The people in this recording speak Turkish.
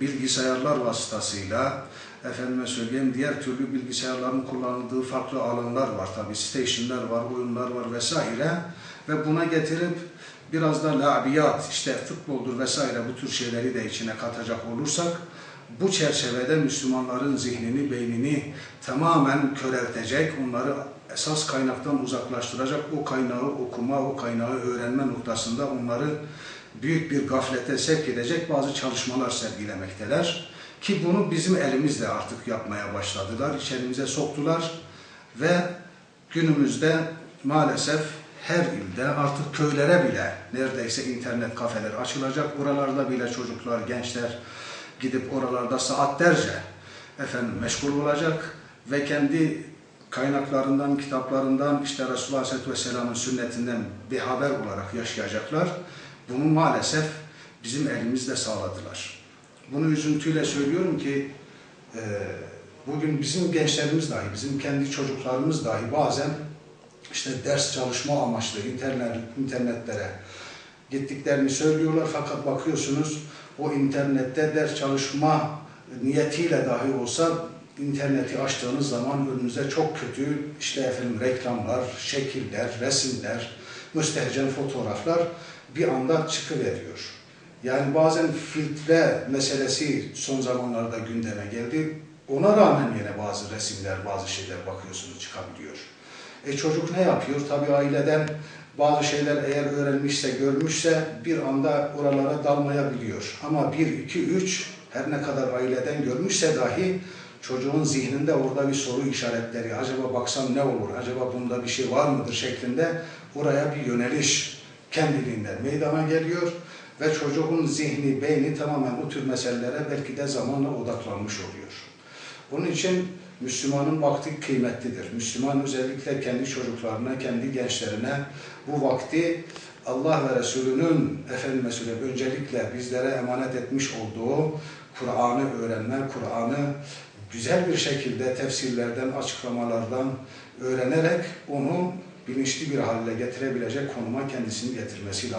bilgisayarlar vasıtasıyla, efendime söyleyeyim, diğer türlü bilgisayarların kullanıldığı farklı alanlar var tabi, stationlar var, oyunlar var vesaire ve buna getirip biraz da la'biyat, işte futboldur vesaire bu tür şeyleri de içine katacak olursak, bu çerçevede Müslümanların zihnini, beynini tamamen köreltecek, onları esas kaynaktan uzaklaştıracak, o kaynağı okuma, o kaynağı öğrenme noktasında onları büyük bir gaflete sevk edecek bazı çalışmalar sergilemekteler. Ki bunu bizim elimizle artık yapmaya başladılar, içerimize soktular ve günümüzde maalesef her ilde artık köylere bile neredeyse internet kafeler açılacak. Oralarda bile çocuklar, gençler gidip oralarda saatlerce meşgul olacak ve kendi kaynaklarından, kitaplarından, işte Resulullah Aleyhisselatü Vesselam'ın sünnetinden bir haber olarak yaşayacaklar. Bunu maalesef bizim elimizle sağladılar. Bunu üzüntüyle söylüyorum ki bugün bizim gençlerimiz dahi, bizim kendi çocuklarımız dahi bazen işte ders çalışma amaçlı internetlere gittiklerini söylüyorlar fakat bakıyorsunuz o internette ders çalışma niyetiyle dahi olsa interneti açtığınız zaman önünüze çok kötü işte reklamlar, şekiller, resimler, müstehcen fotoğraflar bir anda çıkıveriyor. Yani bazen filtre meselesi son zamanlarda gündeme geldi. Ona rağmen yine bazı resimler, bazı şeyler bakıyorsunuz çıkabiliyor. Çocuk ne yapıyor? Tabii aileden bazı şeyler eğer öğrenmişse, görmüşse bir anda oralara dalmayabiliyor. Ama 1, 2, 3 her ne kadar aileden görmüşse dahi çocuğun zihninde orada bir soru işaretleri, acaba baksam ne olur, acaba bunda bir şey var mıdır şeklinde oraya bir yöneliş kendiliğinden meydana geliyor ve çocuğun zihni, beyni tamamen o tür meselelere belki de zamanla odaklanmış oluyor. Bunun için Müslümanın vakti kıymetlidir. Müslüman özellikle kendi çocuklarına, kendi gençlerine bu vakti Allah ve Resulünün öncelikle bizlere emanet etmiş olduğu Kur'an'ı öğrenme, Kur'an'ı güzel bir şekilde tefsirlerden, açıklamalardan öğrenerek onu bilinçli bir hale getirebilecek konuma kendisini getirmesi lazım.